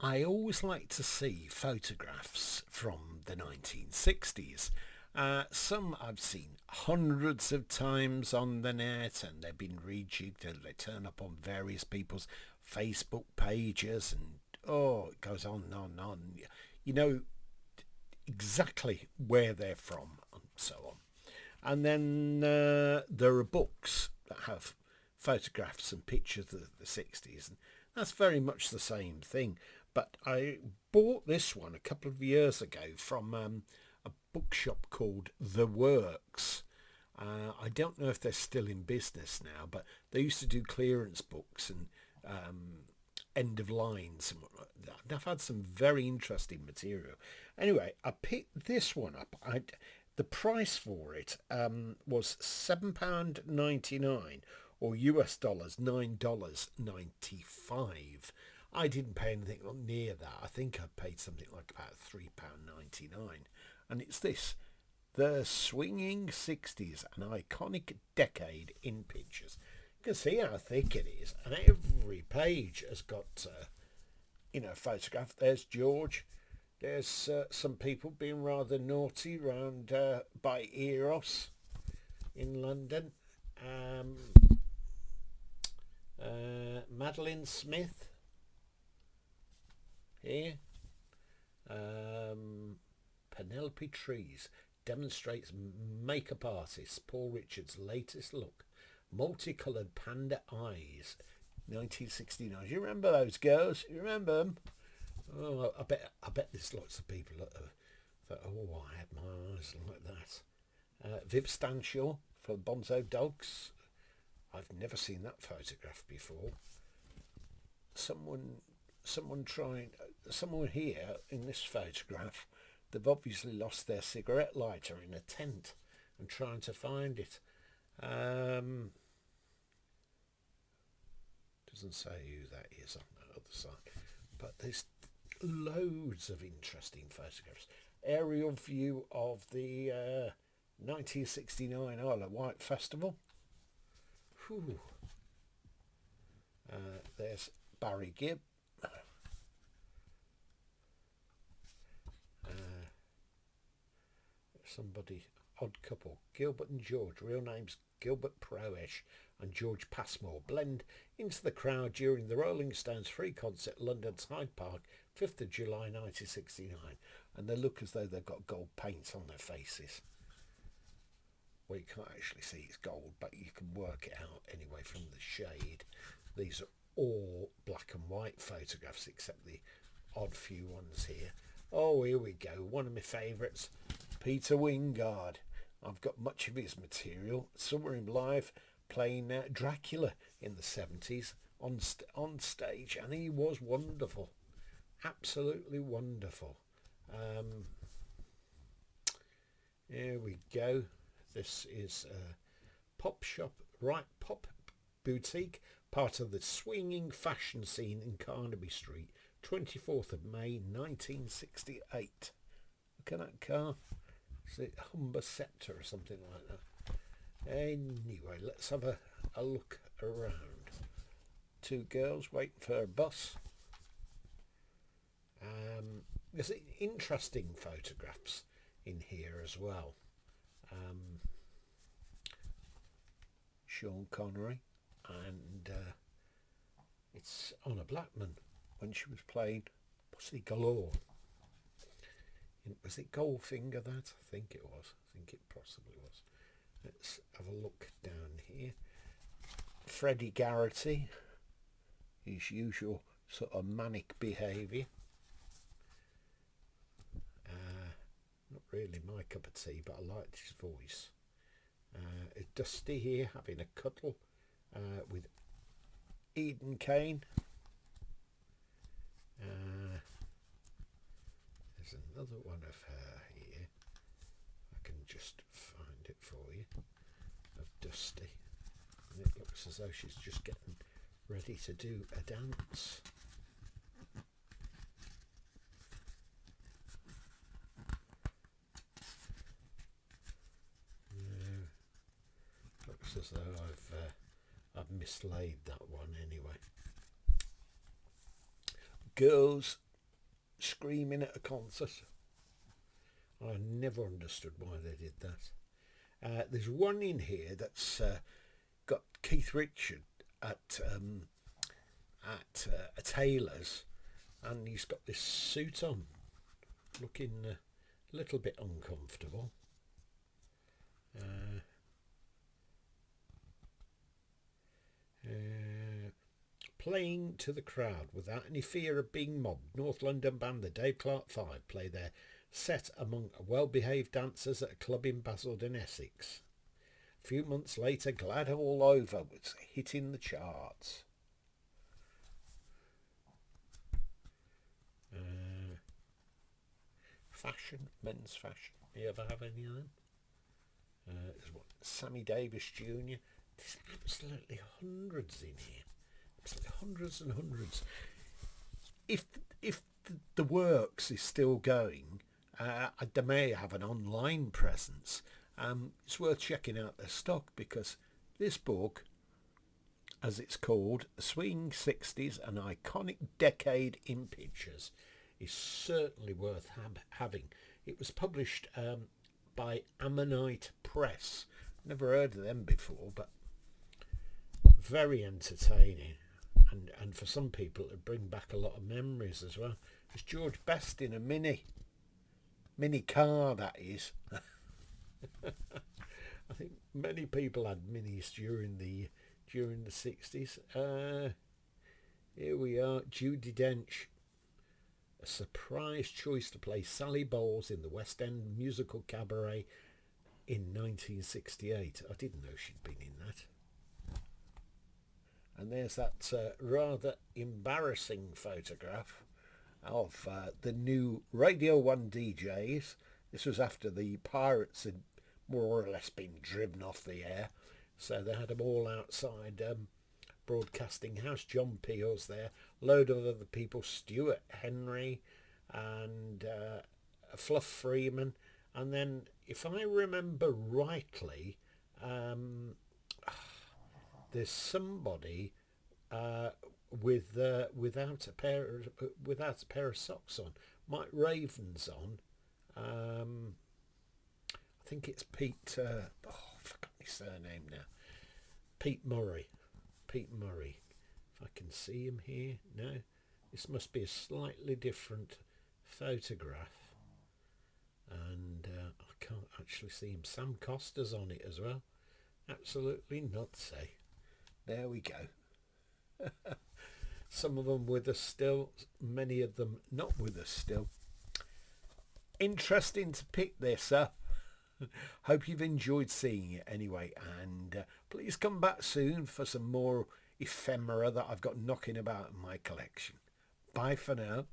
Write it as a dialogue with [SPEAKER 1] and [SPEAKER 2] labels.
[SPEAKER 1] I always like to see photographs from the 1960s. Some I've seen hundreds of times on the net, and they've been rejigged and they turn up on various people's Facebook pages, and oh, it goes on and on and on. You know exactly where they're from and so on. And then there are books that have photographs and pictures of the 60s, and that's very much the same thing. But I bought this one a couple of years ago from a bookshop called The Works. I don't know if they're still in business now, but they used to do clearance books and end of lines and whatnot. I've had some very interesting material. Anyway, I picked this one up. The price for it was £7.99 or US dollars $9.95. I didn't pay anything near that. I think I paid something like about £3.99. And it's this, The Swinging Sixties, an iconic decade in pictures. You can see how thick it is, and every page has got, a photograph. There's George. There's some people being rather naughty round by Eros in London. Madeline Smith here. Penelope Trees demonstrates makeup artist Paul Richards' latest look. Multicoloured panda eyes. 1969. You remember those girls? You remember them? Oh, I bet there's lots of people that thought, oh, I had my eyes like that. Viv Stanshaw for Bonzo Dogs. I've never seen that photograph before. Someone here in this photograph, they've obviously lost their cigarette lighter in a tent and trying to find it. Doesn't say who that is on the other side, but there's loads of interesting photographs. Aerial view of the 1969 Isle of Wight Festival. Whew. There's Barry Gibb. Somebody, odd couple, Gilbert and George, real names Gilbert Proesh and George Passmore, blend into the crowd during the Rolling Stones free concert London's Hyde Park, 5th of July 1969, and they look as though they've got gold paint on their faces. Well, you can't actually see it's gold, but you can work it out anyway from the shade. These are all black and white photographs except the odd few ones here. Oh, here we go, one of my favourites, Peter Wingard. I've got much of his material. Saw him live playing Dracula in the 70s on stage, and he was wonderful, absolutely wonderful. Here we go. This is Pop Shop, right? Pop Boutique, part of the swinging fashion scene in Carnaby Street, 24th of May 1968. Look at that car. Is it Humber Scepter or something like that? Anyway, let's have a look around. Two girls waiting for a bus. There's interesting photographs in here as well. Sean Connery, and it's Honor Blackman when she was playing Pussy Galore. Was it Goldfinger that? I think it was. I think it possibly was. Let's have a look down here. Freddie Garrity, his usual sort of manic behaviour. Not really my cup of tea, but I liked his voice. Dusty here having a cuddle with Eden Kane. There's another one of her here. I can just find it for you. Of Dusty. And it looks as though she's just getting ready to do a dance. Looks as though I've mislaid that one anyway. Girls screaming at a concert. I never understood why they did that. There's one in here that's got Keith Richard at a tailor's, and he's got this suit on, looking a little bit uncomfortable. Playing to the crowd without any fear of being mobbed, North London band the Dave Clark Five play their set among well-behaved dancers at a club in Basildon, Essex. A few months later, Glad All Over was hitting the charts. Fashion, men's fashion. You ever have any of them? There's what, Sammy Davis Jr. There's absolutely hundreds in here. Absolutely hundreds and hundreds. If the works is still going, they may have an online presence. It's worth checking out their stock, because this book, as it's called, Swing Sixties, an iconic decade in pictures, is certainly worth having. It was published by Ammonite Press. Never heard of them before, but very entertaining, and for some people it bring back a lot of memories as well. It's George Best in a mini car, that is. I think many people had minis during the 60s. Here we are, Judi Dench. A surprise choice to play Sally Bowles in the West End musical cabaret in 1968. I didn't know she'd been in that. And there's that rather embarrassing photograph of the new Radio 1 DJs. This was after the Pirates had more or less been driven off the air. So they had them all outside Broadcasting House. John Peel's there, a load of other people, Stuart Henry and Fluff Freeman, and then, if I remember rightly, there's somebody without a pair of socks on. Mike Raven's on. I think it's Pete. I forgot his surname now. Pete Murray. If I can see him here. No, this must be a slightly different photograph, and I can't actually see him. Sam Costa's on it as well. Absolutely nutsy. There we go. Some of them with us still, many of them not with us still. Interesting to pick this up. Hope you've enjoyed seeing it anyway, and please come back soon for some more ephemera that I've got knocking about in my collection. Bye for now.